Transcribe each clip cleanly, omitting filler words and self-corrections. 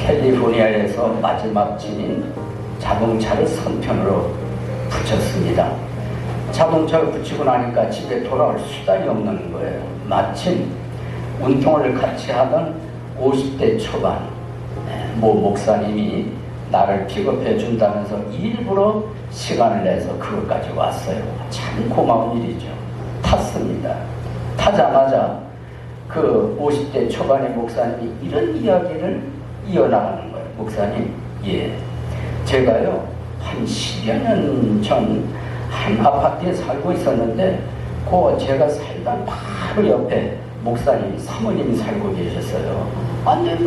캘리포니아에서 마지막 진인 자동차를 선편으로 붙였습니다. 자동차를 붙이고 나니까 집에 돌아올 수단이 없는 거예요. 마침 운동을 같이 하던 50대 초반 모 목사님이 나를 픽업해 준다면서 일부러 시간을 내서 그것까지 왔어요. 참 고마운 일이죠. 탔습니다. 타자마자 그 50대 초반의 목사님이 이런 이야기를 이어나가는 거예요. 목사님, 예, 제가요 한 10여 년 전 한 아파트에 살고 있었는데 제가 살던 바로 옆에 목사님 사모님이 살고 계셨어요. 근데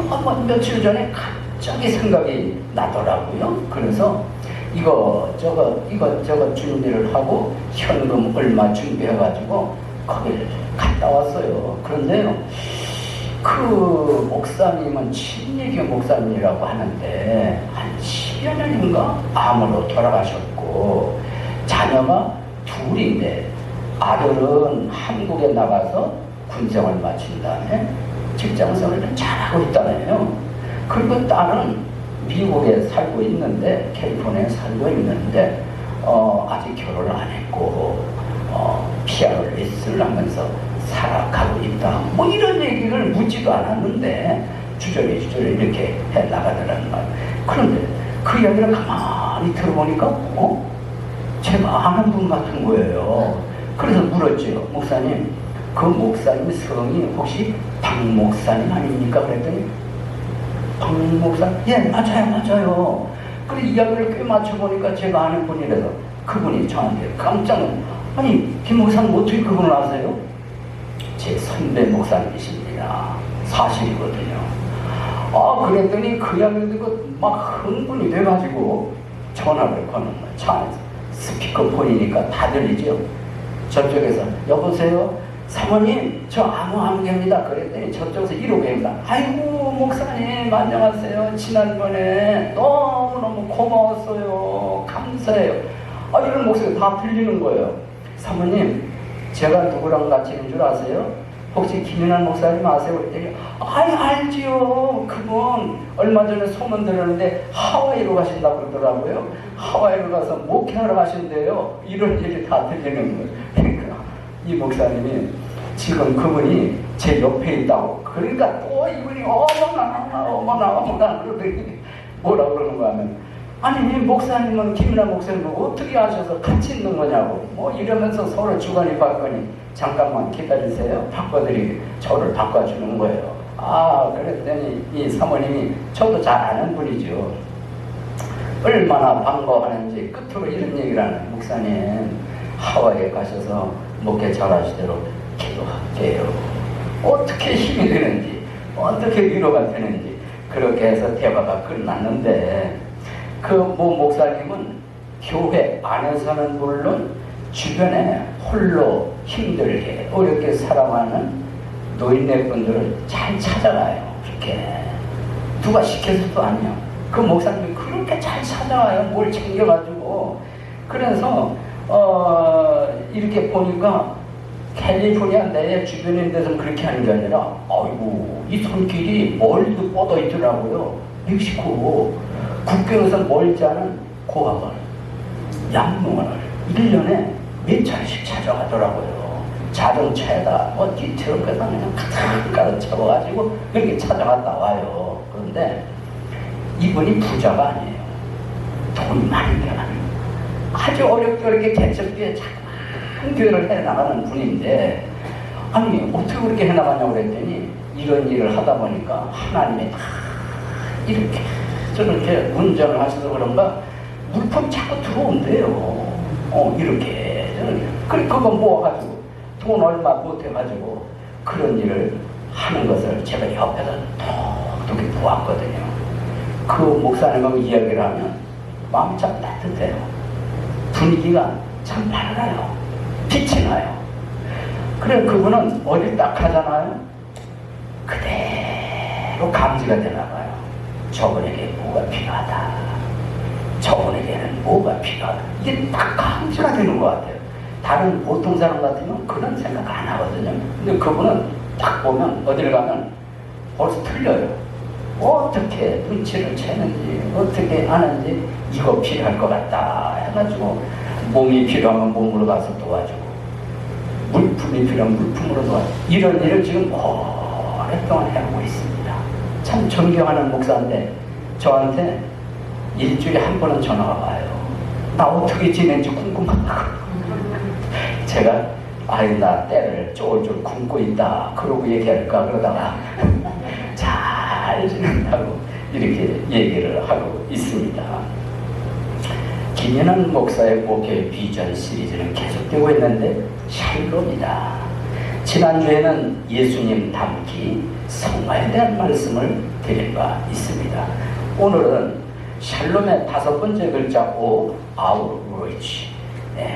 며칠 전에 갑자기 생각이 나더라고요. 그래서 이것저것 준비를 하고 현금 얼마 준비해가지고 거기를 갔다 왔어요. 그런데요, 그 목사님은 친례교 목사님이라고 하는데 한 10여 년인가 암으로 돌아가셨고 자녀가 둘인데 아들은 한국에 나가서 군생활 마친 다음에 직장생활을 잘하고 있다네요. 그리고 딸은 미국에 살고 있는데 캘리포니아에 살고 있는데 아직 결혼을 안 했고 피아노 레슨을 하면서 살아가고 있다. 뭐 이런 얘기를 묻지도 않았는데 주저리 이렇게 해 나가더라는 말. 그런데 그 이야기를 가만히 들어보니까 제가 아는 분 같은 거예요. 그래서 물었죠. 목사님, 그 목사님 성이 혹시 박 목사님 아닙니까? 그랬더니 박 목사님? 예, 맞아요. 그래 이야기를 꽤 맞춰보니까 제가 아는 분이라서 그분이 저한테 깜짝 놀랐어요. 아니, 김 목사님 어떻게 그분을 아세요? 제 선배 목사님이십니다. 사실이거든요. 그랬더니 그 이야기를 듣고 막 흥분이 돼가지고 전화를 거는 거예요. 차 안에서. 스피커폰이니까 다 들리죠. 저쪽에서 여보세요? 사모님, 저 아무개입니다. 그랬더니 저쪽에서 이러고 합니다. 아이고 목사님 안녕하세요. 지난번에 너무너무 고마웠어요. 감사해요. 이런 목소리 다 들리는 거예요. 사모님, 제가 누구랑 같이 있는 줄 아세요? 혹시 김윤환 목사님 아세요? 그랬더니 알지요. 그분 얼마 전에 소문 들었는데 하와이로 가신다고 그러더라고요. 하와이로 가서 목회하러 가신대요. 이런 얘기 다 들리는 거예요. 그러니까 이 목사님이 지금 그분이 제 옆에 있다고. 그러니까 또 이분이 어머나 그러더니 뭐라 그러는 거 하면 아니 목사님은 김윤환 목사님을 어떻게 아셔서 같이 있는 거냐고 뭐 이러면서 서로 주거니 받거니 잠깐만 기다리세요. 저를 바꿔주는 거예요. 그랬더니 이 사모님이 저도 잘 아는 분이죠. 얼마나 반가워하는지 끝으로 이런 얘기를 하는 목사님 하와이에 가셔서 목회 잘하시도록 기도할게요. 어떻게 힘이 되는지 어떻게 위로가 되는지 그렇게 해서 대화가 끝났는데 그 목사님은 교회 안에서는 물론 주변에 홀로 힘들게 어렵게 살아가는 노인네분들을 잘 찾아가요. 그렇게 누가 시켜서도 아니요. 그 목사님이 그렇게 잘 찾아와요. 뭘 챙겨가지고. 그래서 이렇게 보니까 캘리포니아 내 주변에 데서는 그렇게 하는 게 아니라 아이고 이 손길이 멀리도 뻗어 있더라고요. 멕시코 국경에서 멀지 않은 고아원 양문을 1년에 몇 차례씩 찾아가더라고요. 자동차에다 뒤트럭에다 그냥 가득 채워가지고 그렇게 찾아갔다 와요. 그런데 이분이 부자가 아니에요. 돈이 많은 게 아니에요. 아주 어렵게 개척교회 작은 교회를 해나가는 분인데 아니 어떻게 그렇게 해나가냐고 그랬더니 이런 일을 하다 보니까 하나님이 다 이렇게 저렇게 운전을 하셔서 그런가 물품 자꾸 들어온대요. 이렇게 저렇게 그거 모아가지고 돈 얼마 못해가지고 그런 일을 하는 것을 제가 옆에서 톡톡히 보았거든요. 그 목사님하고 이야기를 하면 마음이 참 따뜻해요. 분위기가 참 밝아요. 빛이 나요. 그래 그분은 어디 딱 하잖아요. 그대로 감지가 되나봐요. 저분에게 뭐가 필요하다. 저분에게는 뭐가 필요하다. 이게 딱 감지가 되는 것 같아요. 다른 보통 사람 같으면 그런 생각 안 하거든요. 근데 그분은 딱 보면 어딜 가면 벌써 틀려요. 어떻게 눈치를 채는지 어떻게 아는지 이거 필요할 것 같다 해가지고 몸이 필요하면 몸으로 가서 도와주고 물품이 필요하면 물품으로 도와주고 이런 일을 지금 오랫동안 해오고 있습니다. 참 존경하는 목사인데 저한테 일주일에 한 번은 전화가 와요. 나 어떻게 지낸지 궁금하다고. 제가 아유 나 때를 쫄쫄 굶고 있다 그러고 얘기할까 그러다가 잘 지낸다고 이렇게 얘기를 하고 있습니다. 김연한 목사의 목회 비전 시리즈는 계속되고 있는데 샬롬이다. 지난주에는 예수님 닮기 성화에 대한 말씀을 드린 바 있습니다. 오늘은 샬롬의 5번째 글자 O, 아우트리치,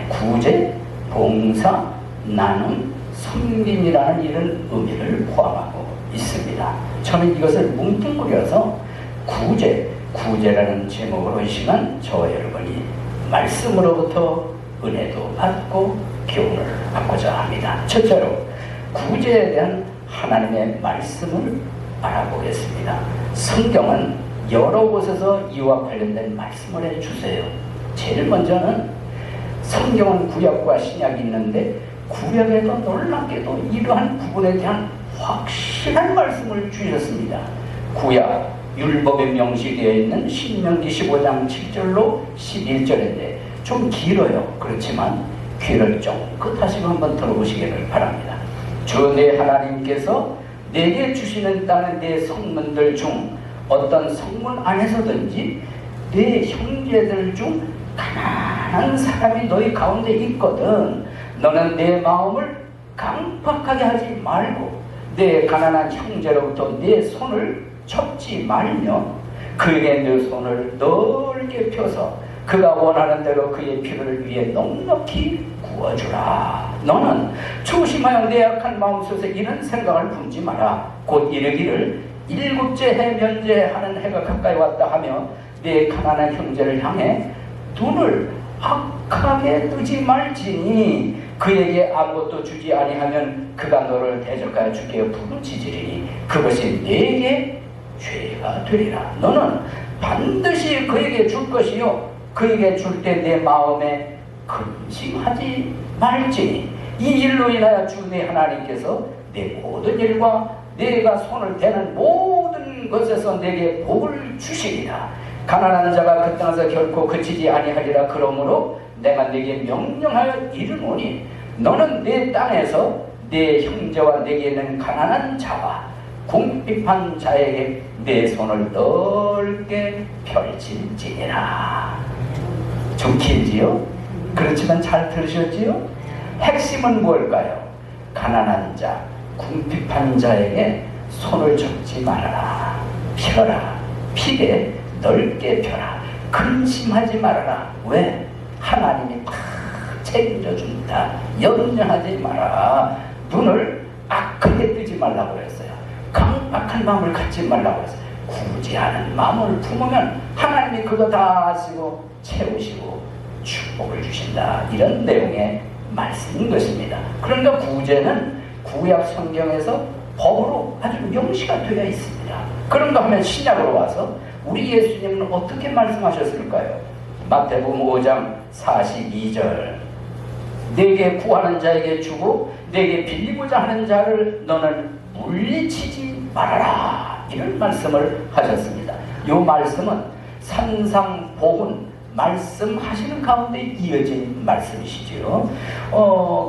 구제, 봉사, 나눔, 섬김이라는 이런 의미를 포함하고 있습니다. 저는 이것을 뭉뚱그려서 구제라는 제목으로 이 시간 저와 여러분이 말씀으로부터 은혜도 받고 교훈을 받고자 합니다. 첫째로 구제에 대한 하나님의 말씀을 알아보겠습니다. 성경은 여러 곳에서 이와 관련된 말씀을 해주세요. 제일 먼저는 성경은 구약과 신약이 있는데 구약에도 놀랍게도 이러한 부분에 대한 확실한 말씀을 주셨습니다. 구약 율법에 명시되어 있는 신명기 15장 7절로 11절인데 좀 길어요. 그렇지만 귀를 쫑긋 하시고 한번 들어보시기를 바랍니다. 주 내 하나님께서 내게 주시는 땅은 내 성문들 중 어떤 성문 안에서든지 내 형제들 중 가난한 사람이 너희 가운데 있거든 너는 내 마음을 강팍하게 하지 말고 내 가난한 형제로부터 내 손을 첩지 말며 그에게 내 손을 넓게 펴서 그가 원하는 대로 그의 필요를 위해 넉넉히 구워주라. 너는 조심하여 내 악한 마음속에서 이런 생각을 품지 마라. 곧 이르기를 7째 해 면제하는 해가 가까이 왔다 하며 내 가난한 형제를 향해 눈을 악하게 뜨지 말지니 그에게 아무것도 주지 아니하면 그가 너를 대적하여 주께 부르짖으리니 그것이 내게 죄가 되리라. 너는 반드시 그에게 줄 것이요 그에게 줄 때 내 마음에 근심하지 말지니 이 일로 인하여 주 내 하나님께서 내 모든 일과 내가 손을 대는 모든 것에서 내게 복을 주시리라. 가난한 자가 그 땅에서 결코 그치지 아니하리라. 그러므로 내가 내게 명령하여 이르노니 너는 내 땅에서 내 형제와 내게 있는 가난한 자와 궁핍한 자에게 내 손을 넓게 펼칠지니라. 좀 길지요? 그렇지만 잘 들으셨지요? 핵심은 뭘까요? 가난한 자, 궁핍한 자에게 손을 접지 말아라. 펴라. 피게 넓게 펴라. 근심하지 말아라. 왜? 하나님이 다 책임져준다. 염려하지 마라. 눈을 악하게 뜨지 말라고 그랬어요. 강박한 마음을 갖지 말라고 그랬어요. 구제하는 마음을 품으면 하나님이 그거 다 아시고 채우시고 축복을 주신다. 이런 내용의 말씀인 것입니다. 그러니까 구제는 구약 성경에서 법으로 아주 명시가 되어 있습니다. 그런가 하면 신약으로 와서 우리 예수님은 어떻게 말씀하셨을까요? 마태복음 5장 42절 내게 구하는 자에게 주고 내게 빌리고자 하는 자를 너는 물리치지 말아라. 이런 말씀을 하셨습니다. 이 말씀은 산상보훈 말씀하시는 가운데 이어진 말씀이시죠.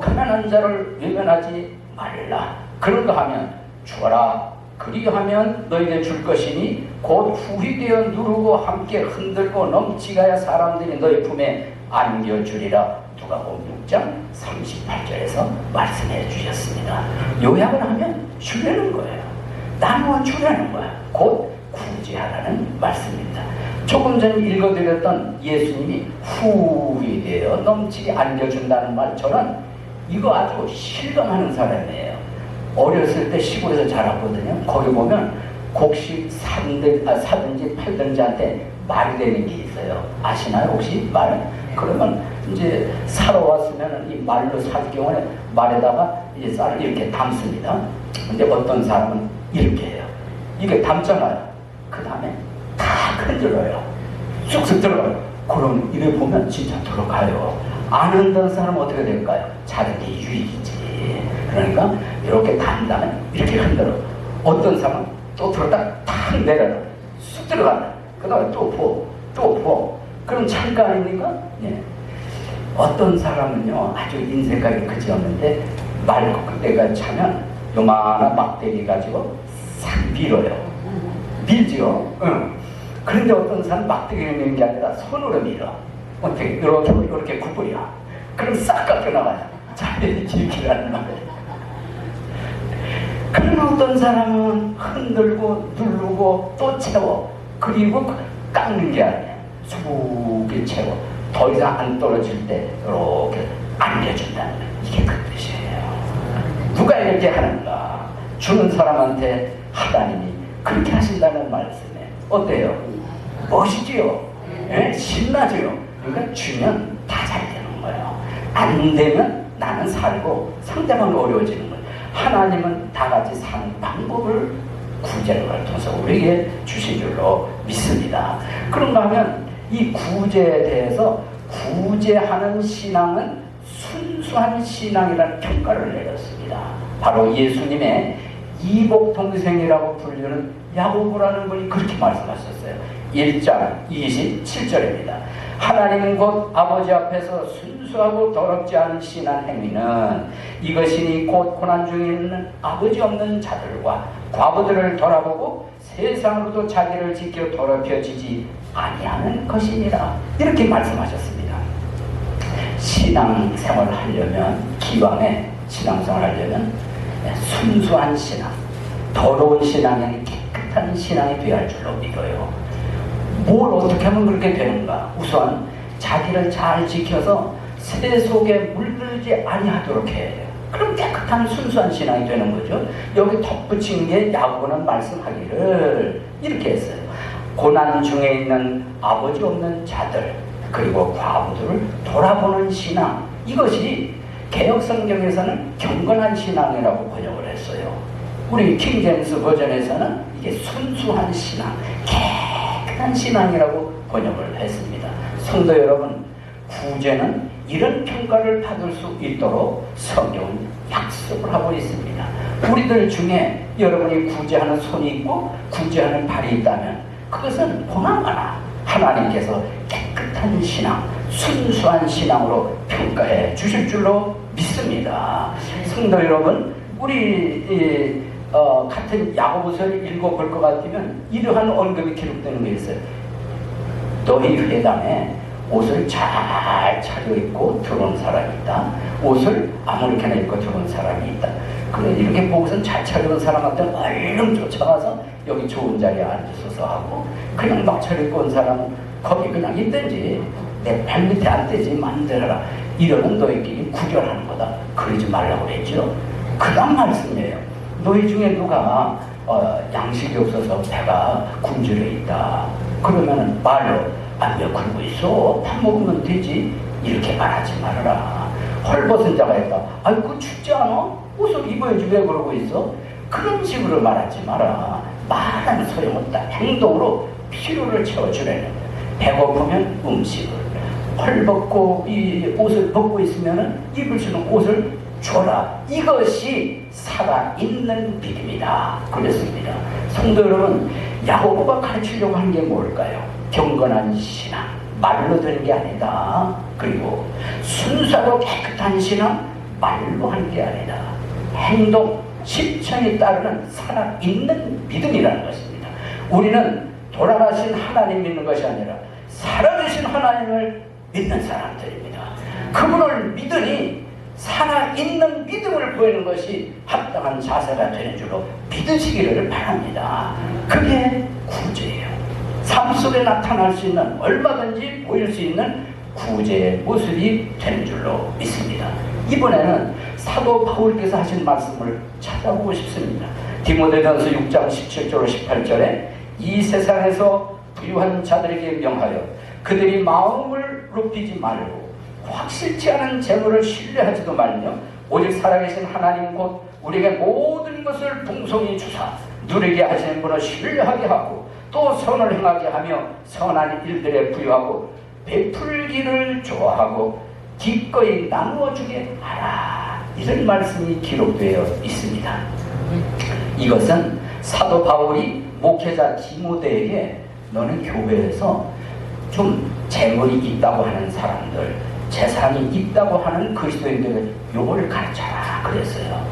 가난한 자를 외면하지 말라. 그런가 하면 주어라. 그리하면 너에게 줄 것이니 곧 후히되어 누르고 함께 흔들고 넘치가야 사람들이 너희 품에 안겨주리라. 누가복음 6장 38절에서 말씀해 주셨습니다. 요약을 하면 주려는 거예요. 나누어 주려는 거야. 곧 구제하라는 말씀입니다. 조금 전에 읽어드렸던 예수님이 후히되어 넘치게 안겨준다는 말처럼 이거 아주 실감하는 사람이에요. 어렸을 때 시골에서 자랐거든요. 거기 보면 곡식 사든지 팔든지한테 말이 되는 게 있어요. 아시나요? 혹시 말? 그러면 이제 사러 왔으면 이 말로 살 경우에 말에다가 이제 쌀을 이렇게 담습니다. 근데 어떤 사람은 이렇게 해요. 이게 담잖아요. 그 다음에 탁 흔들어요. 쑥쑥 들어가요. 그럼 이래 보면 진짜 들어가요. 안 흔드는 사람은 어떻게 될까요? 자는 게 유익이지. 그러니까 이렇게 간 다음에 이렇게 흔들어. 어떤 사람은 또 들었다 탁 내려라. 쑥 들어간다. 그 다음에 또 부어. 그럼 잠깐 아닙니까? 예. 어떤 사람은요, 아주 인생각이 그지 없는데, 말그대가 차면 요만한 막대기 가지고 싹 밀어요. 밀죠? 응. 그런데 어떤 사람은 막대기를 미는 게 아니라 손으로 밀어. 어떻게, 이렇게 구부려. 그럼 싹 깎여나가요. 자기의 지키라는 말이에요. 그러나 어떤 사람은 흔들고 누르고 또 채워. 그리고 깎는 게 아니에요. 수북이 채워. 더 이상 안 떨어질 때 이렇게 안겨준다는 거예요. 이게 그 뜻이에요. 누가 이렇게 하는가? 주는 사람한테 하나님이 그렇게 하신다는 말씀에 어때요? 멋있지요? 네? 신나지요? 그러니까 주면 다 잘 되는 거예요. 안 되면 나는 살고 상대방은 어려워지는 거예요. 하나님은 다 같이 사는 방법을 구제를 통해서 우리에게 주신 줄로 믿습니다. 그런가 하면 이 구제에 대해서 구제하는 신앙은 순수한 신앙이라는 평가를 내렸습니다. 바로 예수님의 이복 동생이라고 불리는 야고보라는 분이 그렇게 말씀하셨어요. 1장 27절입니다. 하나님 곧 아버지 앞에서 순수하고 더럽지 않은 신한 행위는 이것이니 곧 고난 중에 있는 아버지 없는 자들과 과부들을 돌아보고 세상으로도 자기를 지켜 더럽혀지지 아니하는 것이니라. 이렇게 말씀하셨습니다. 신앙생활을 하려면, 기왕에 신앙생활을 하려면 순수한 신앙, 더러운 신앙이 아닌 깨끗한 신앙이 되어야 할 줄로 믿어요. 뭘 어떻게 하면 그렇게 되는가? 우선 자기를 잘 지켜서 세 속에 물들지 아니하도록 해야 돼요. 그럼 깨끗한 순수한 신앙이 되는 거죠. 여기 덧붙인 게 야고보는 말씀하기를 이렇게 했어요. 고난 중에 있는 아버지 없는 자들, 그리고 과부들을 돌아보는 신앙, 이것이 개역성경에서는 경건한 신앙이라고 번역을 했어요. 우리 킹제임스 버전에서는 이게 순수한 신앙, 깨끗한 신앙이라고 번역을 했습니다. 성도 여러분, 구제는 이런 평가를 받을 수 있도록 성경은 약속을 하고 있습니다. 우리들 중에 여러분이 구제하는 손이 있고 구제하는 발이 있다면 그것은 보나마나 하나님께서 깨끗한 신앙, 순수한 신앙으로 평가해 주실 줄로 믿습니다. 성도 여러분, 우리 같은 야고보서를 읽어볼 것 같으면 이러한 언급이 기록되는 게 있어요. 너희 회당에 옷을 잘 차려입고 들어온 사람이 있다. 옷을 아무렇게나 입고 들어온 사람이 있다. 그래, 이렇게 보고선 잘 차려온 사람한테 얼른 쫓아가서 여기 좋은 자리에 앉으소서 하고, 그냥 막 차려입고 온 사람은 거기 그냥 있든지 내 발밑에 앉든지 만들어라. 이러는 너희끼리 구별하는 거다. 그러지 말라고 그랬죠. 그 다음 말씀이에요. 너희 중에 누가 양식이 없어서 배가 굶주려 있다. 그러면은 말로 왜 그러고 있어? 밥 먹으면 되지. 이렇게 말하지 말아라. 헐벗은 자가 있다. 그거 춥지 않아? 옷을 입어야지 왜 그러고 있어? 그런 식으로 말하지 마라. 말은 소용없다. 행동으로 필요를 채워주라는 거야. 배고프면 음식을, 헐벗고 이 옷을 벗고 있으면 입을 수 있는 옷을 줘라. 이것이 살아있는 믿음이다. 그랬습니다. 성도 여러분, 야고보가 가르치려고 한 게 뭘까요? 경건한 신앙, 말로 되는 게 아니다. 그리고 순수하고 깨끗한 신앙, 말로 한 게 아니다. 행동, 실천이 따르는 살아있는 믿음이라는 것입니다. 우리는 돌아가신 하나님 믿는 것이 아니라 살아계신 하나님을 믿는 사람들입니다. 그분을 믿으니 살아있는 믿음을 보이는 것이 합당한 자세가 되는 줄로 믿으시기를 바랍니다. 그게 구제예요. 삶 속에 나타날 수 있는, 얼마든지 보일 수 있는 구제의 모습이 되는 줄로 믿습니다. 이번에는 사도 바울께서 하신 말씀을 찾아보고 싶습니다. 디모데전서 6장 17절 18절에 이 세상에서 부유한 자들에게 명하여 그들이 마음을 높이지 말고 확실치 않은 재물을 신뢰하지도 말며 오직 살아계신 하나님 곧 우리에게 모든 것을 풍성히 주사 누리게 하시는 분을 신뢰하게 하고 또 선을 행하게 하며 선한 일들에 부여하고 베풀기를 좋아하고 기꺼이 나누어주게 하라. 이런 말씀이 기록되어 있습니다. 이것은 사도 바울이 목회자 디모데에게 너는 교회에서 좀 재물이 있다고 하는 사람들, 재산이 있다고 하는 그리스도인들을 요걸 가르쳐라 그랬어요.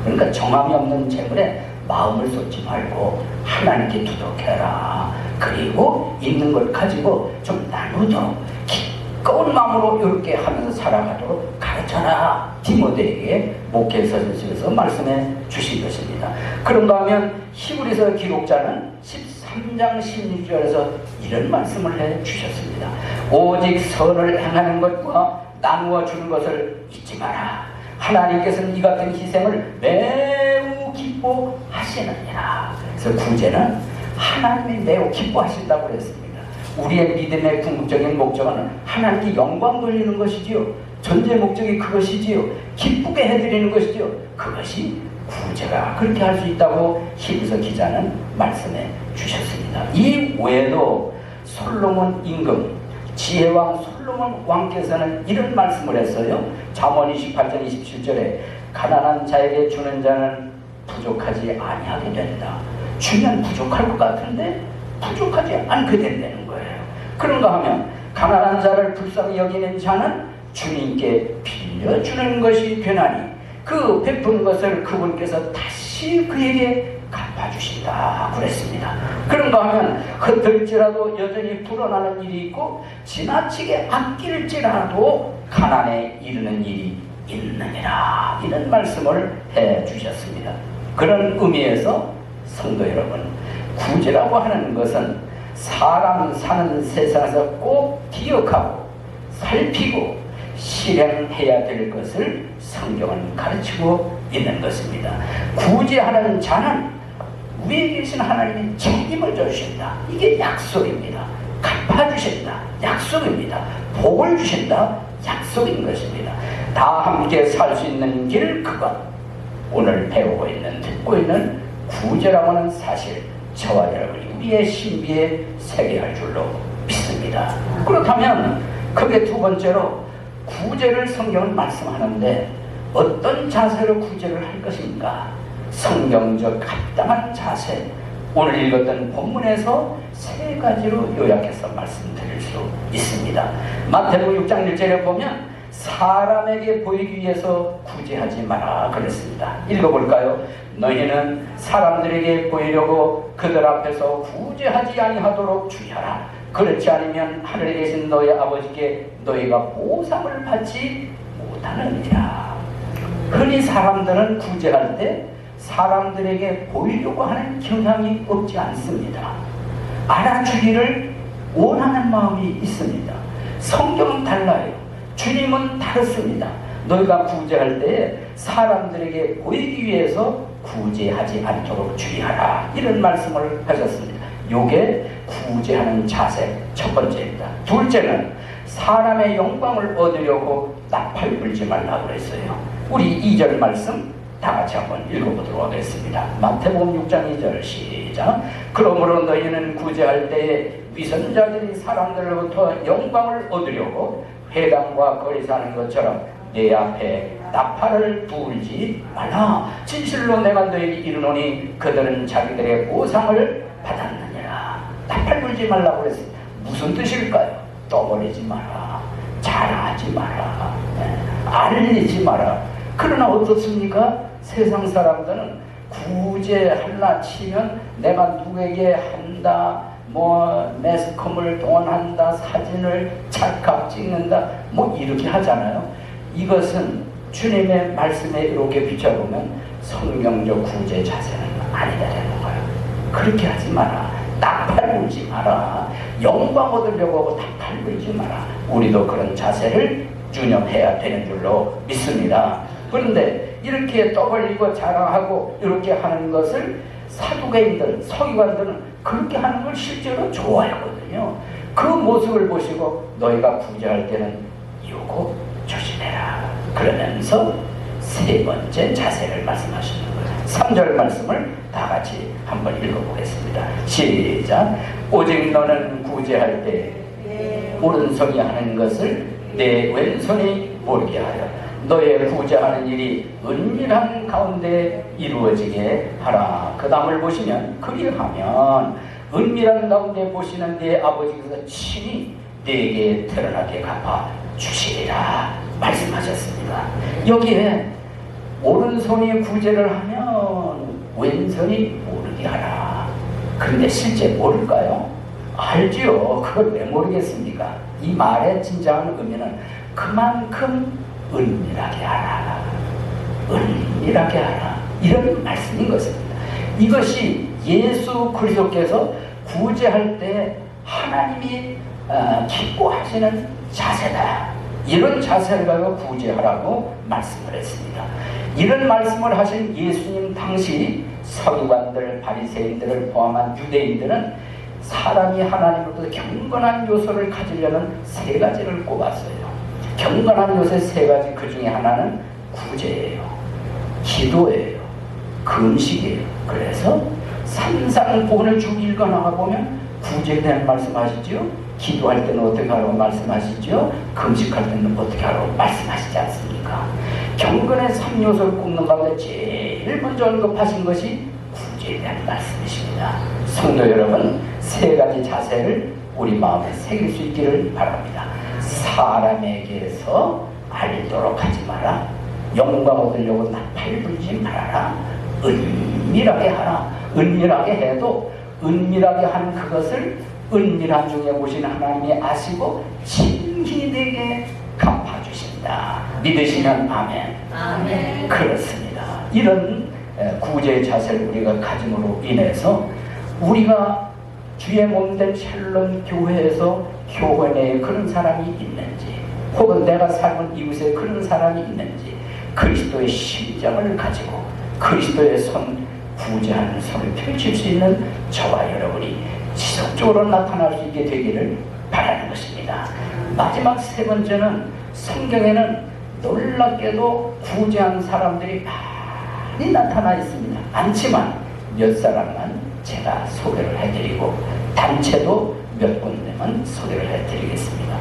그러니까 정함이 없는 재물에 마음을 쏟지 말고 하나님께 두덕해라. 그리고 있는 걸 가지고 좀 나누도록 기꺼운 마음으로 이렇게 하면서 살아가도록 가르쳐라. 디모데에게 목회서에서 말씀해 주신 것입니다. 그런가 하면 히브리서 기록자는 13장 16절에서 이런 말씀을 해 주셨습니다. 오직 선을 행하는 것과 나누어 주는 것을 잊지 마라. 하나님께서는 이 같은 희생을 매우 기뻐하시느니라. 그래서 구제는 하나님이 매우 기뻐하신다고 그랬습니다. 우리의 믿음의 궁극적인 목적은 하나님께 영광 돌리는 것이지요. 전제의 목적이 그것이지요. 기쁘게 해드리는 것이지요. 그것이 구제가 그렇게 할 수 있다고 히브리서 기자는 말씀해 주셨습니다. 이 외에도 솔로몬 임금, 지혜왕 솔로몬 왕께서는 이런 말씀을 했어요. 잠언 28장 27절에 가난한 자에게 주는 자는 부족하지 아니하게 된다. 주면 부족할 것 같은데 부족하지 않게 된다는 거예요. 그런가 하면 가난한 자를 불쌍히 여기는 자는 주님께 빌려주는 것이 되나니 그 베푼 것을 그분께서 다시 그에게 갚아주신다 그랬습니다. 그런가 하면 흩을지라도 여전히 불어나는 일이 있고 지나치게 아낄지라도 가난에 이르는 일이 있느니라. 이런 말씀을 해 주셨습니다. 그런 의미에서 성도 여러분, 구제라고 하는 것은 사람 사는 세상에서 꼭 기억하고 살피고 실행해야 될 것을 성경은 가르치고 있는 것입니다. 구제하는 자는 위에 계신 하나님이 책임을 져주신다. 이게 약속입니다. 갚아주신다. 약속입니다. 복을 주신다. 약속인 것입니다. 다 함께 살 수 있는 길 그것. 오늘 배우고 있는 듣고 있는 구제라고 하는 사실 저와 여러분이 우리의 신비에 새겨할 줄로 믿습니다. 그렇다면 그게 두 번째로 구제를 성경은 말씀하는데 어떤 자세로 구제를 할 것인가? 성경적 합당한 자세. 오늘 읽었던 본문에서 세 가지로 요약해서 말씀드릴 수 있습니다. 마태복음 6장 1절에 보면 사람에게 보이기 위해서 구제하지 마라 그랬습니다. 읽어볼까요? 너희는 사람들에게 보이려고 그들 앞에서 구제하지 아니하도록 주의하라. 그렇지 않으면 하늘에 계신 너희 아버지께 너희가 보상을 받지 못하느니라. 흔히 사람들은 구제할 때 사람들에게 보이려고 하는 경향이 없지 않습니다. 알아주기를 원하는 마음이 있습니다. 성경은 달라요. 주님은 다릅니다. 너희가 구제할 때 사람들에게 보이기 위해서 구제하지 않도록 주의하라. 이런 말씀을 하셨습니다. 요게 구제하는 자세 첫 번째입니다. 둘째는 사람의 영광을 얻으려고 나팔 불지 말라고 그랬어요. 우리 2절 말씀 다 같이 한번 읽어보도록 하겠습니다. 마태복음 6장 2절 시작. 그러므로 너희는 구제할 때에 위선자들이 사람들로부터 영광을 얻으려고 회당과 거리 사는 것처럼 내 앞에 나팔을 불지 말라. 진실로 내가 너희에게 이르노니 그들은 자기들의 보상을 받았느니라. 나팔 불지 말라고 그랬습니다. 무슨 뜻일까요? 떠벌리지 마라. 자랑하지 마라. 알리지 마라. 그러나 어떻습니까? 세상 사람들은 구제할라 치면 내가 누구에게 한다, 매스컴을 동원한다, 사진을 찰칵 찍는다, 이렇게 하잖아요. 이것은 주님의 말씀에 이렇게 비춰보면 성경적 구제 자세는 아니다라는 거예요. 그렇게 하지 마라. 나팔 불지 마라. 영광 얻으려고 하고 나팔 불지 마라. 우리도 그런 자세를 준용해야 되는 줄로 믿습니다. 그런데 이렇게 떠벌리고 자랑하고 이렇게 하는 것을 사두개인들, 서기관들은 그렇게 하는 걸 실제로 좋아했거든요. 그 모습을 보시고 너희가 구제할 때는 요거 조심해라. 그러면서 세 번째 자세를 말씀하시는 거예요. 3절 말씀을 다 같이 한번 읽어보겠습니다. 시작. 오직 너는 구제할 때 오른손이 하는 것을 내 왼손이 모르게 하여 너의 구제하는 일이 은밀한 가운데 이루어지게 하라. 그 다음을 보시면 그리하면 은밀한 가운데 보시는 네 아버지께서 친히 네게 드러나게 갚아 주시리라 말씀하셨습니다. 여기에 오른손이 구제를 하면 왼손이 모르게 하라. 그런데 실제 모를까요? 알지요. 그걸 왜 모르겠습니까? 이 말의 진정한 의미는 그만큼 은밀하게 하라, 은밀하게 하라, 이런 말씀인 것입니다. 이것이 예수 그리스도께서 구제할 때 하나님이 기뻐하시는 자세다. 이런 자세를 가지고 구제하라고 말씀을 했습니다. 이런 말씀을 하신 예수님 당시 서기관들, 바리새인들을 포함한 유대인들은 사람이 하나님으로부터 경건한 요소를 가지려면 세 가지를 꼽았어요. 경건한 요새 세 가지, 그 중에 하나는 구제예요, 기도예요, 금식이에요. 그래서 산상보훈을 쭉 읽어나가 보면 구제에 대한 말씀하시죠, 기도할 때는 어떻게 하라고 말씀하시죠, 금식할 때는 어떻게 하라고 말씀하시지 않습니까? 경건의 3요소를 꼽는 가운데 제일 먼저 언급하신 것이 구제에 대한 말씀이십니다. 성도 여러분, 세 가지 자세를 우리 마음에 새길 수 있기를 바랍니다. 사람에게서 알도록 하지 마라. 영광 얻으려고 나팔 불지 말아라. 은밀하게 하라. 은밀하게 해도 은밀하게 한 그것을 은밀한 중에 보신 하나님이 아시고 친히 내게 갚아주신다. 믿으시면 아멘. 아멘. 그렇습니다. 이런 구제의 자세를 우리가 가짐으로 인해서 우리가 주의 몸된 샬롬 교회에서 교회 내에 그런 사람이 있는지, 혹은 내가 살던 이웃에 그런 사람이 있는지, 그리스도의 심정을 가지고 그리스도의 손, 구제하는 손을 펼칠 수 있는 저와 여러분이 지속적으로 나타날 수 있게 되기를 바라는 것입니다. 마지막 세 번째는, 성경에는 놀랍게도 구제한 사람들이 많이 나타나 있습니다. 않지만 몇 사람만 제가 소개를 해드리고 단체도 몇 군데만 소개를 해드리겠습니다.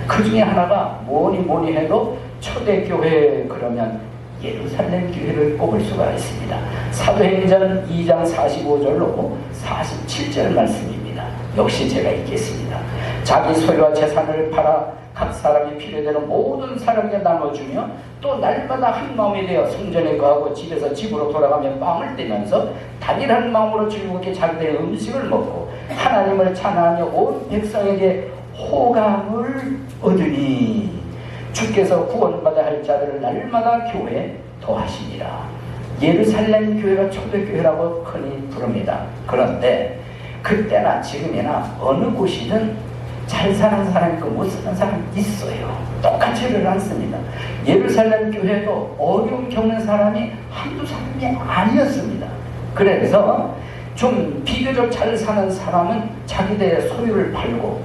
그 중에 하나가 뭐니 해도 초대교회, 그러면 예루살렘 교회를 꼽을 수가 있습니다. 사도행전 2장 45절로 47절 말씀입니다. 역시 제가 읽겠습니다. 자기 소유와 재산을 팔아 각 사람이 필요대로 모든 사람에게 나눠주며 또 날마다 한 마음이 되어 성전에 거하고 집에서 집으로 돌아가며 빵을 떼면서 단일한 마음으로 즐겁게 자기들의 음식을 먹고 하나님을 찬양하며 온 백성에게 호감을 얻으니 주께서 구원받아 할 자들을 날마다 교회에 더하시니라. 예루살렘 교회가 초대교회라고 흔히 부릅니다. 그런데 그때나 지금이나 어느 곳이든 잘 사는 사람이 있고 못 사는 사람이 있어요. 똑같지를 않습니다. 예루살렘 교회도 어려움 겪는 사람이 한두 사람이 아니었습니다. 그래서 좀 비교적 잘 사는 사람은 자기들의 소유를 팔고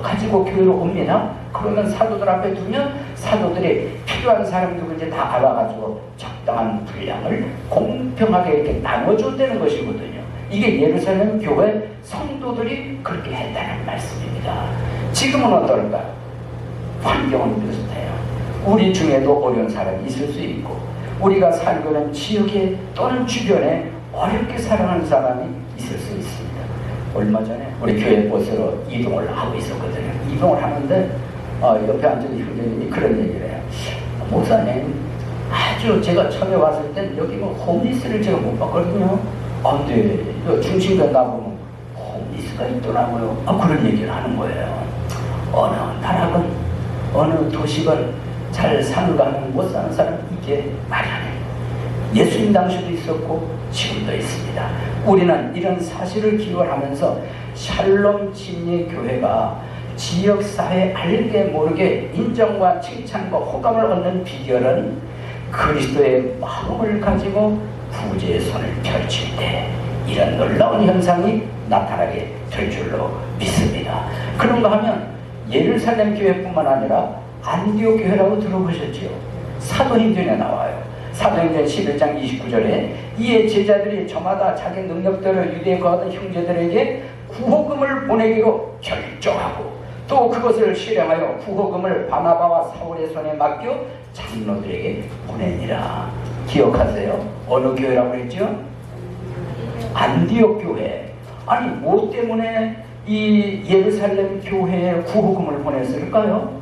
가지고 교회로 옵니다. 그러면 사도들 앞에 두면 사도들이 필요한 사람 누군지 다 알아가지고 적당한 분량을 공평하게 이렇게 나눠준다는 것이거든요. 이게 예루살렘 교회 성도들이 그렇게 했다는 말씀입니다. 지금은 어떨까요? 환경은 비슷해요. 우리 중에도 어려운 사람이 있을 수 있고, 우리가 살고 있는 지역에 또는 주변에 어렵게 살아가는 사람이 있을 수 있습니다. 얼마 전에 우리 교회 곳으로 이동을 하고 있었거든요. 이동을 하는데 옆에 앉은 형제님이 그런 얘기를 해요. 목사님, 아주 제가 처음에 왔을 땐 여기 뭐 홈리스를 제가 못 봤거든요. 근데 중심가 나보면 홈리스가 있더라고요. 그런 얘기를 하는 거예요. 어느 나라건 어느 도시건 잘 사는가 하면 못 사는 사람 이게 말이 아니에요. 예수님 당시도 있었고 지금도 있습니다. 우리는 이런 사실을 기억하면서 샬롬 진리교회가 지역사회 알게 모르게 인정과 칭찬과 호감을 얻는 비결은 그리스도의 마음을 가지고 구제의 손을 펼칠 때 이런 놀라운 현상이 나타나게 될 줄로 믿습니다. 그런가 하면 예루살렘 교회뿐만 아니라 안디옥 교회라고 들어보셨죠? 사도행전에 나와요. 사도행전 11장 29절에 이에 제자들이 저마다 자기 능력대로 유대에 거하던 형제들에게 구호금을 보내기로 결정하고 또 그것을 실행하여 구호금을 바나바와 사울의 손에 맡겨 장로들에게 보내니라. 기억하세요? 어느 교회라고 그랬죠? 안디옥 교회. 아니 뭐 때문에 이 예루살렘 교회에 구호금을 보냈을까요?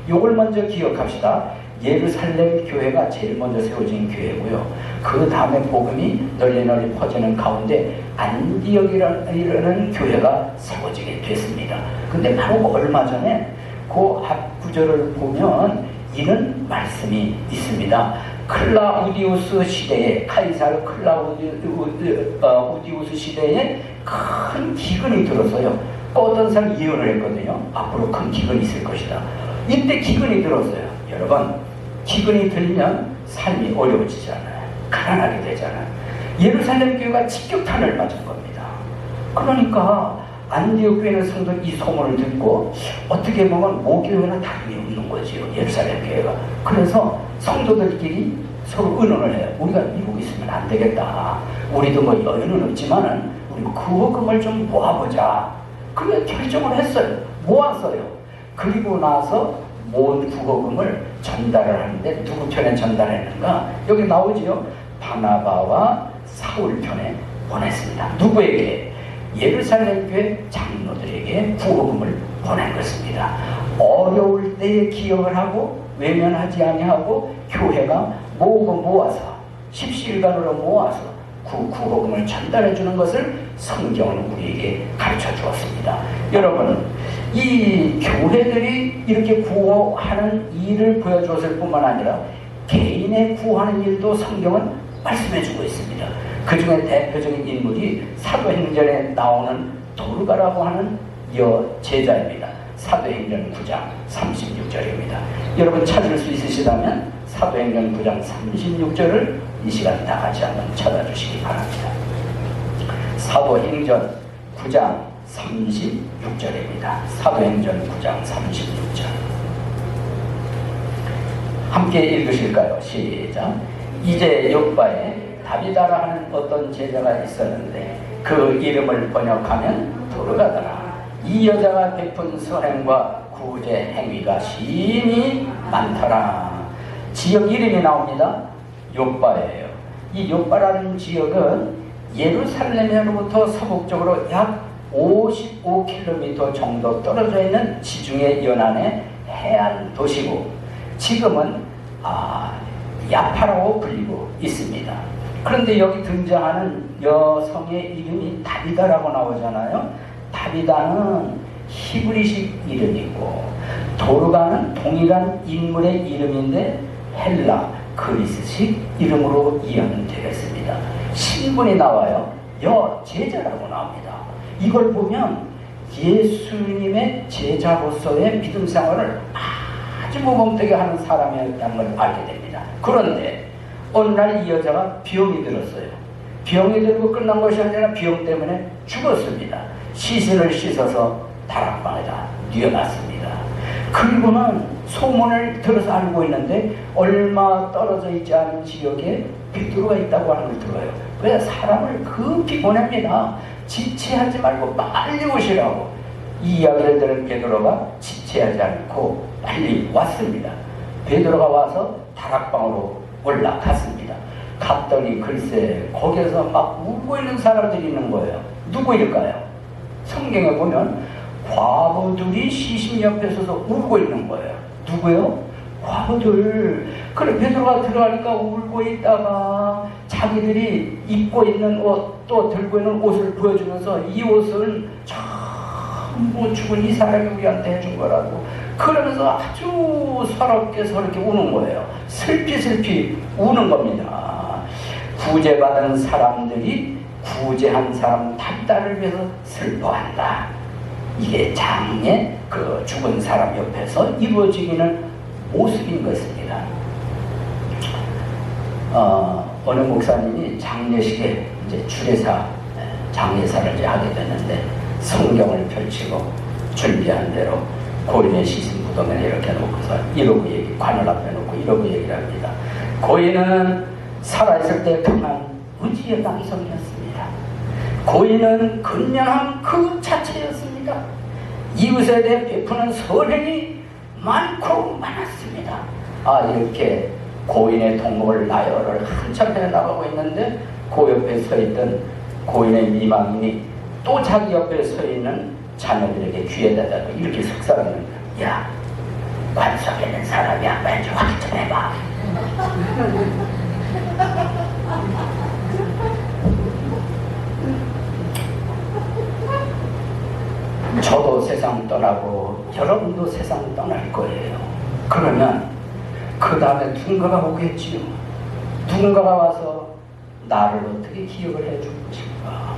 요걸 먼저 기억합시다. 예루살렘 교회가 제일 먼저 세워진 교회고요. 그 다음에 복음이 널리 퍼지는 가운데 안디옥이라는 교회가 세워지게 됐습니다. 근데 바로 얼마 전에 그 앞구절을 보면 이런 말씀이 있습니다. 클라우디우스 시대에, 카이사르 클라우디우스 시대에 큰 기근이 들어서요. 어떤 사람이 예언을 했거든요. 앞으로 큰 기근이 있을 것이다. 이때 기근이 들었어요. 여러분, 기근이 들면 삶이 어려워지잖아요. 가난하게 되잖아요. 예루살렘 교회가 직격탄을 맞은 겁니다. 그러니까 안디옥 교회는 성도 이 소문을 듣고 어떻게 보면 모교회나 다름이 없는 거지요. 예루살렘 교회가. 그래서 성도들끼리 서로 의논을 해요. 우리가 미국에 있으면 안 되겠다. 우리도 뭐 여유는 없지만은 우리 구호금을 좀 모아보자. 그래 결정을 했어요. 모았어요. 그리고 나서 모은 구호금을 전달을 하는데 누구 편에 전달했는가? 여기 나오지요. 바나바와 사울 편에 보냈습니다. 누구에게? 예루살렘 교회 장로들에게 구호금을 보낸 것입니다. 어려울 때에 기억을 하고 외면하지 아니하고 교회가 모아서 십시일반으로 모아서 구호금을 전달해 주는 것을 성경은 우리에게 가르쳐 주었습니다. 여러분, 이 교회들이 이렇게 구호하는 일을 보여주었을 뿐만 아니라 개인의 구호하는 일도 성경은 말씀해 주고 있습니다. 그 중에 대표적인 인물이 사도행전에 나오는 도르가라고 하는 제자입니다. 사도행전 9장 36절입니다. 여러분 찾을 수 있으시다면 사도행전 9장 36절을 이 시간 다 같이 한번 찾아주시기 바랍니다. 사도행전 9장 36절입니다. 사도행전 9장 36절. 함께 읽으실까요? 시작. 이제 욥바에 다비다라 하는 어떤 제자가 있었는데 그 이름을 번역하면 도르가더라. 이 여자가 베푼 선행과 구제 행위가 심히 많더라. 지역 이름이 나옵니다. 욥바예요. 이 욥바라는 지역은 예루살렘으로부터 서북쪽으로 약 55km 정도 떨어져 있는 지중해 연안의 해안 도시고 지금은 야파라고 불리고 있습니다. 그런데 여기 등장하는 여성의 이름이 다비다라고 나오잖아요. 다비다는 히브리식 이름이고 도르가는 동일한 인물의 이름인데 헬라, 그리스식 이름으로 이해하면 되겠습니다. 신분이 나와요. 여제자라고 나옵니다. 이걸 보면 예수님의 제자로서의 믿음 생활을 아주 모범되게 하는 사람이었다는 걸 알게 됩니다. 그런데 어느 날 이 여자가 병이 들었어요. 병이 들고 끝난 것이 아니라 병 때문에 죽었습니다. 시신을 씻어서 다락방에다 뉘어놨습니다. 그리고는 소문을 들어서 알고 있는데 얼마 떨어져 있지 않은 지역에 베드로가 있다고 하는 걸 들어요. 그래서 사람을 급히 보냅니다. 지체하지 말고 빨리 오시라고. 이 이야기를 들은 베드로가 지체하지 않고 빨리 왔습니다. 베드로가 와서 다락방으로 올라갔습니다. 갔더니 글쎄 거기에서 막 울고 있는 사람들이 있는 거예요. 누구일까요? 성경에 보면 과부들이 시신 옆에 서서 울고 있는 거예요. 누구요? 과부들. 그래 베드로가 들어가니까 울고 있다가 자기들이 입고 있는 옷 또 들고 있는 옷을 보여주면서 이 옷은 전부 죽은 이 사람이 우리한테 해준 거라고 그러면서 아주 서럽게 우는 거예요. 슬피 우는 겁니다. 구제받은 사람들이 구제한 사람 다비다를 위해서 슬퍼한다. 이게 장의 그 죽은 사람 옆에서 이루어지기는 모습인 것입니다. 어느 목사님이 장례식에 이제 주례사 장례사를 이제 하게 됐는데 성경을 펼치고 준비한 대로 고인의 시신 무덤에 이렇게 놓고서 이러고 관을 앞에 놓고 이러고 얘기를 합니다. 고인은 살아있을 때 강한 의지의 방송이었습니다. 고인은 근면함 그 자체였습니다. 이웃에 대해 베푸는 선행이 많고 많았습니다. 이렇게 고인의 동목을 나열을 한참 해나가고 있는데 그 옆에 서 있던 고인의 미망인이 또 자기 옆에 서 있는 자녀들에게 귀에다가 이렇게 속삭이는 거야. 야, 관석에 있는 사람이 안 말인지 확인 좀 해봐. 저도 세상 떠나고 여러분도 세상 떠날 거예요. 그러면 그 다음에 누군가가 오겠지요. 누군가가 와서 나를 어떻게 기억을 해줄 것인가,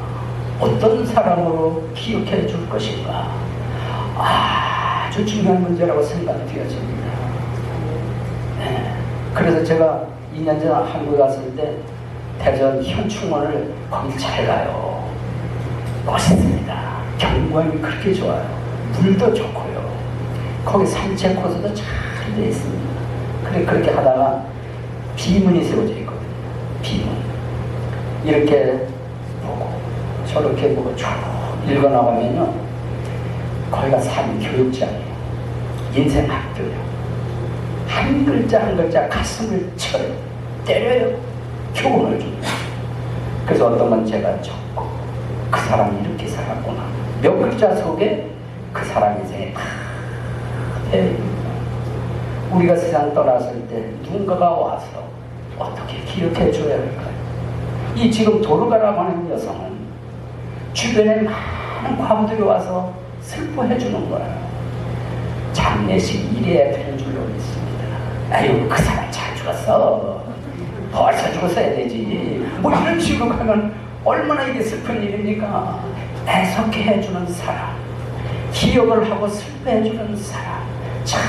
어떤 사람으로 기억해 줄 것인가, 아주 중요한 문제라고 생각되어집니다. 네. 그래서 제가 2년 전 한국에 갔을 때 대전 현충원을 거기 잘 가요. 멋있습니다. 경관이 그렇게 좋아요. 물도 좋고요. 거기 산책 코스도 잘 돼 있습니다. 그렇게 하다가 비문이 세워져 있거든요. 비문. 이렇게 보고 저렇게 보고 쭉 읽어나가면요, 거기가 산 교육장이에요. 인생 학교요. 한 글자 한 글자 가슴을 쳐요. 때려요. 교훈을 줍니다. 그래서 어떤 건 제가 적고, 그 사람이 이렇게 살았구나, 몇 글자 속에 그 사람 인생에 다 배입니다. 우리가 세상 떠났을 때 누군가가 와서 어떻게 기억해 줘야 할까요? 이 지금 도르가라고 하는 여성은 주변에 많은 과부들이 와서 슬퍼해 주는 거예요. 장례식 일에 되는 줄로 믿습니다. 아유, 그 사람 잘 죽었어. 벌써 죽었어야 되지. 뭐 이런 식으로 가면 얼마나 이게 슬픈 일입니까? 애석해 해주는 사람, 기억을 하고 슬퍼해 주는 사람, 참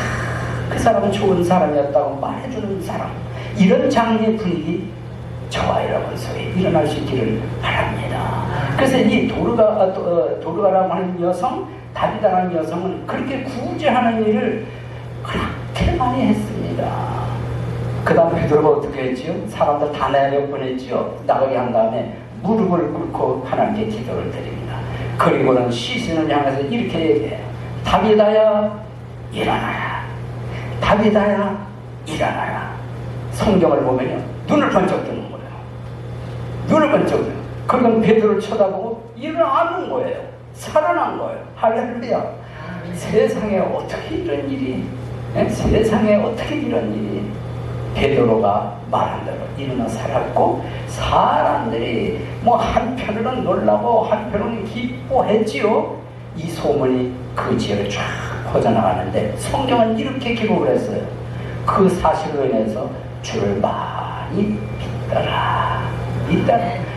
그 사람은 좋은 사람이었다고 말해주는 사람, 이런 장례 분위기 저와 여러분 속에 일어날 수 있기를 바랍니다. 그래서 이 도르가라고 하는 여성, 다비다라는 여성은 그렇게 구제하는 일을 그렇게 많이 했습니다. 그 다음 베드로가 어떻게 했지요? 사람들 다 내려 보냈지요. 나가게 한 다음에 무릎을 꿇고 하나님께 기도를 드립니다. 그리고는 시신을 향해서 이렇게 얘기해요. 다비다야, 일어나라. 다비다야, 일어나라. 성경을 보면요, 눈을 번쩍 뜨는 거예요. 눈을 번쩍 뜨는. 그건 베드로를 쳐다보고 일어나는 거예요. 살아난 거예요. 할렐루야. 세상에 어떻게 이런 일이, 세상에 어떻게 이런 일이. 베드로가 말한 대로 일어나 살았고, 사람들이 뭐 한편으로는 놀라고 한편으로는 기뻐했지요. 이 소문이 그 지역을 쫙 퍼져나가는데 성경은 이렇게 기록을 했어요. 그 사실로 인해서 주를 많이 믿더라.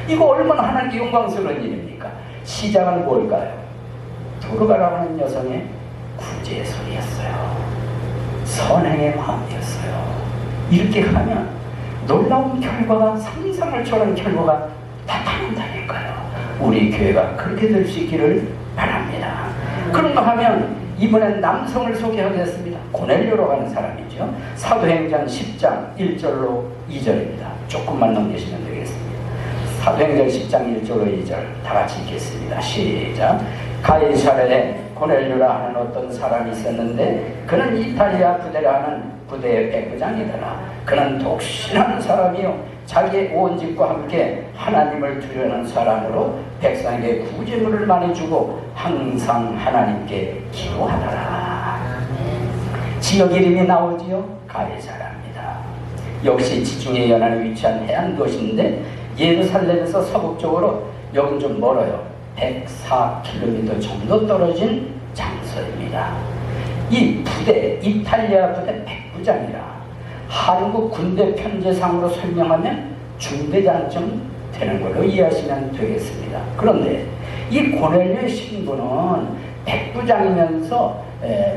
이거 얼마나 하나님께 영광스러운 일입니까? 시작은 뭘까요? 도르가라고 하는 여성의 구제의 소리였어요. 선행의 마음이었어요. 이렇게 하면 놀라운 결과가, 상상을 초월한 결과가 나타난다니까요. 우리 교회가 그렇게 될 수 있기를 바랍니다. 그런가 하면 이번엔 남성을 소개하겠습니다. 고넬료라고 하는 사람이죠. 사도행전 10장 1절로 2절입니다. 조금만 넘기시면 되겠습니다. 사도행전 10장 1절로 2절 다 같이 읽겠습니다. 시작. 가이사랴에 고넬료라 하는 어떤 사람이 있었는데 그는 이탈리아 부대라 하는 부대의 백부장이더라. 그는 독실한 사람이요 자기의 온 집과 함께 하나님을 두려는 사람으로 백성에게 구제물을 많이 주고 항상 하나님께 기도하더라. 지역 이름이 나오지요. 가이사랴입니다. 역시 지중해 연안에 위치한 해안 도시인데 예루살렘에서 서북쪽으로 여긴 좀 멀어요. 104km 정도 떨어진 장소입니다. 이 부대, 이탈리아 부대 백부장이라 한국 군대 편제상으로 설명하면 중대장쯤 되는 걸로 이해하시면 되겠습니다. 그런데 이 고넬료의 신분은 백부장이면서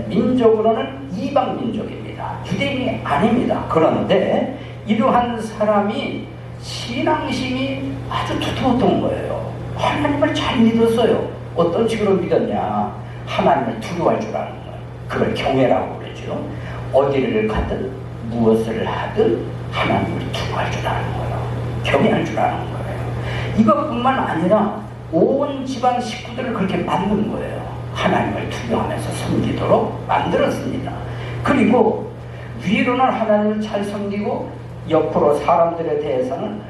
민족으로는 이방 민족입니다. 유대인이 아닙니다. 그런데 이러한 사람이 신앙심이 아주 두터웠던 거예요. 하나님을 잘 믿었어요. 어떤 식으로 믿었냐? 하나님을 두려워할 줄 아는 거예요. 그걸 경외라고 그러죠. 어디를 가든 무엇을 하든 하나님을 두려워할 줄 아는 거예요. 경외할 줄 아는 거예요. 이것뿐만 아니라 온 집안 식구들을 그렇게 만든 거예요. 하나님을 두려워하면서 섬기도록 만들었습니다. 그리고 위로는 하나님을 잘 섬기고 옆으로 사람들에 대해서는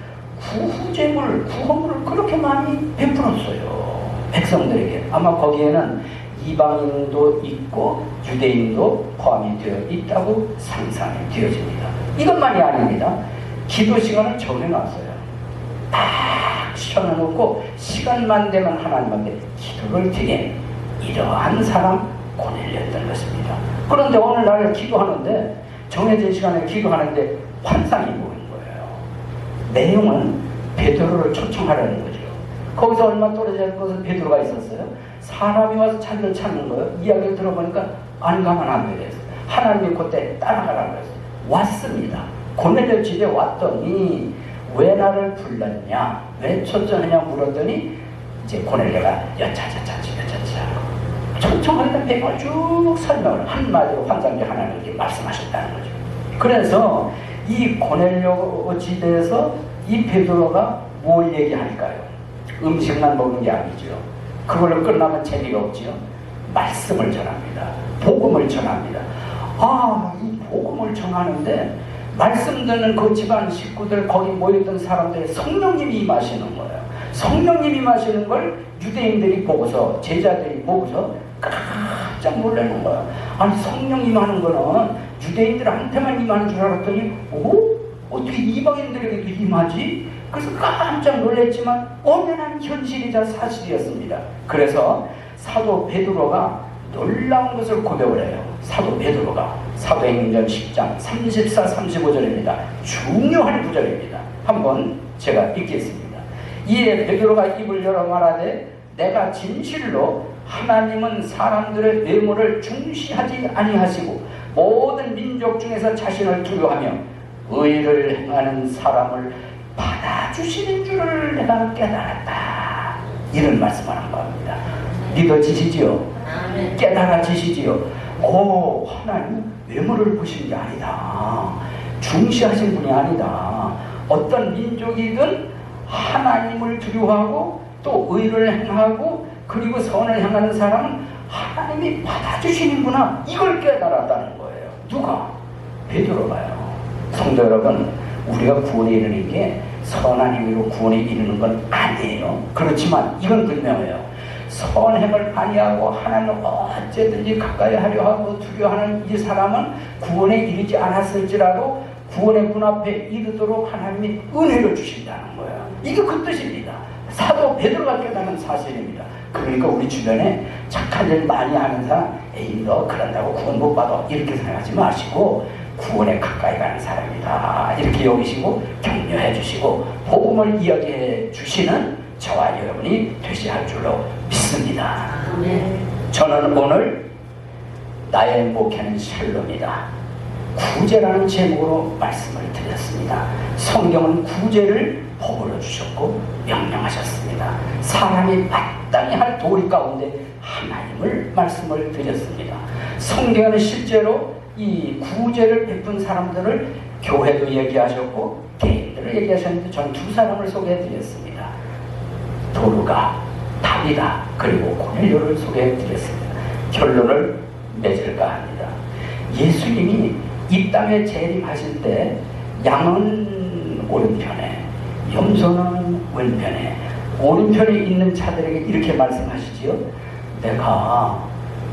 구제물, 구원물을 그렇게 많이 베풀었어요. 백성들에게. 아마 거기에는 이방인도 있고 유대인도 포함이 되어 있다고 상상이 되어집니다. 이것만이 아닙니다. 기도 시간을 정해놨어요. 딱 시켜놓고 시간만 되면 하나님한테 기도를 드린 이러한 사람 고넬료였던 것입니다. 그런데 오늘날 기도하는데 정해진 시간에 기도하는데 환상이 보이는 거예요. 내용은 베드로를 초청하라는 거죠. 거기서 얼마 떨어져 있는 베드로가 있었어요. 사람이 와서 자기를 찾는 거예요. 이야기를 들어보니까 안 가면 안 되겠어요. 하나님이 그때 따라가라고 했어요. 왔습니다. 고넬료 집에 왔더니 왜 나를 불렀냐, 왜 초청하냐 물었더니 이제 고넬료가 여차저차 초청하니까 백을 쭉 설명을 한마디로 환상기 하나님 이렇게 말씀하셨다는 거죠. 그래서 이 고넬료 집에서 이 베드로가 뭘 얘기할까요? 음식만 먹는 게 아니죠. 그걸로 끝나면 재미가 없지요. 말씀을 전합니다. 복음을 전합니다. 이 복음을 전하는데 말씀 듣는 그 집안 식구들, 거기 모였던 사람들의 성령님이 임하시는 거예요. 성령님이 임하시는 걸 유대인들이 보고서, 제자들이 보고서 깜짝 놀라는 거야. 아니, 성령 임하는 거는 유대인들한테만 임하는 줄 알았더니 어떻게 이방인들에게도 임하지? 그래서 깜짝 놀랐지만 엄연한 현실이자 사실이었습니다. 그래서 사도 베드로가 놀라운 것을 고백을 해요. 사도 베드로가 사도행전 10장 34, 35절입니다. 중요한 구절입니다. 한번 제가 읽겠습니다. 이에 베드로가 입을 열어 말하되 내가 진실로 하나님은 사람들의 외모를 중시하지 아니하시고 모든 민족 중에서 자신을 두려워하며 의를 행하는 사람을 받아주시는 줄을 내가 깨달았다. 이런 말씀을 한 겁니다. 믿어지시지요? 깨달아지시지요? 하나님 외모를 보시는 게 아니다. 중시하신 분이 아니다. 어떤 민족이든 하나님을 두려워하고 또 의를 행하고 그리고 선을 향하는 사람은 하나님이 받아주시는구나. 이걸 깨달았다는 거예요. 누가? 베드로가요. 성도 여러분, 우리가 구원에 이르는 게 선한 행위로 구원에 이르는 건 아니에요. 그렇지만 이건 분명해요. 선행을 아니하고 하나님을 어쨌든지 가까이 하려 하고 두려워하는 이 사람은 구원에 이르지 않았을지라도 구원의 문 앞에 이르도록 하나님이 은혜를 주신다는 거예요. 이게 그 뜻입니다. 사도 베드로가 깨닫는 사실입니다. 그러니까 우리 주변에 착한 일 많이 하는 사람, 에이 너 그런다고 구원 못 받아 이렇게 생각하지 마시고 구원에 가까이 가는 사람이다 이렇게 여기시고 격려해 주시고 복음을 이야기해 주시는 저와 여러분이 되셔야 할 줄로 믿습니다. 저는 오늘 나의 목회는 샬롬이다, 구제라는 제목으로 말씀을 드렸습니다. 성경은 구제를 법으로 주셨고 명령하셨습니다. 사람이 마땅히 할 도리 가운데 하나님을 말씀을 드렸습니다. 성경은 실제로 이 구제를 베푼 사람들을 교회도 얘기하셨고 개인들을 얘기하셨는데 전 두 사람을 소개해 드렸습니다. 도루가, 다비다, 그리고 고넬료를 소개해 드렸습니다. 결론을 맺을까 합니다. 예수님이 이 땅에 재림하실 때 양은 오른편에, 염소는 왼편에, 오른편에 있는 자들에게 이렇게 말씀하시지요. 내가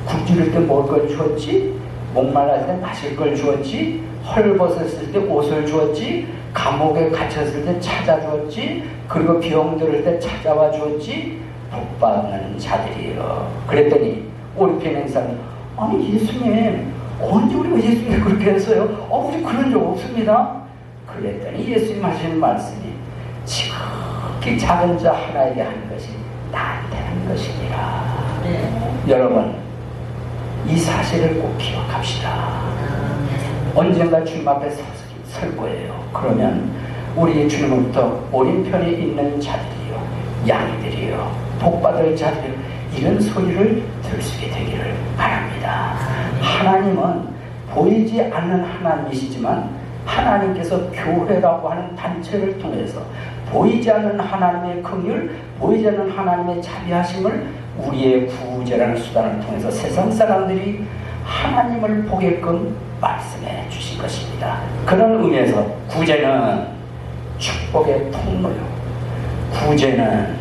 굶주릴 때 먹을 걸 주었지, 목말랐을 때 마실 걸 주었지, 헐벗었을 때 옷을 주었지, 감옥에 갇혔을 때 찾아주었지, 그리고 병들을 때 찾아와 주었지, 복받는 자들이요. 그랬더니 오른편에 있는 사람이 아니 예수님 언제 우리가 예수님이 그렇게 했어요? 우리 그런 적 없습니다. 그랬더니 예수님 하시는 말씀이 지극히 작은 자 하나에게 하는 것이 나한테 하는 것이니라. 여러분 이 사실을 꼭 기억합시다. 언젠가 주님 앞에 설 거예요. 그러면 우리 주님으로부터 오른편에 있는 자들이요, 양이들이요, 복받을 자들이요, 이런 소리를 들을 수 있게 되기를 바랍니다. 하나님은 보이지 않는 하나님이시지만 하나님께서 교회라고 하는 단체를 통해서 보이지 않는 하나님의 긍휼, 보이지 않는 하나님의 자비하심을 우리의 구제라는 수단을 통해서 세상 사람들이 하나님을 보게끔 말씀해 주신 것입니다. 그런 의미에서 구제는 축복의 통로요, 구제는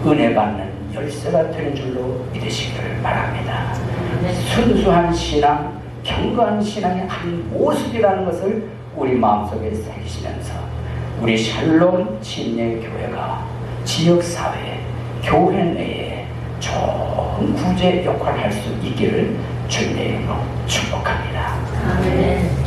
은혜 받는 열쇠가 되는 줄로 믿으시기를 바랍니다. 순수한 신앙, 견고한 신앙의 한 모습이라는 것을 우리 마음속에 새기시면서 우리 샬롬 침례교회가 지역사회, 교회 내에 좋은 구제 역할을 할 수 있기를 주님의 이름으로 축복합니다. 아멘.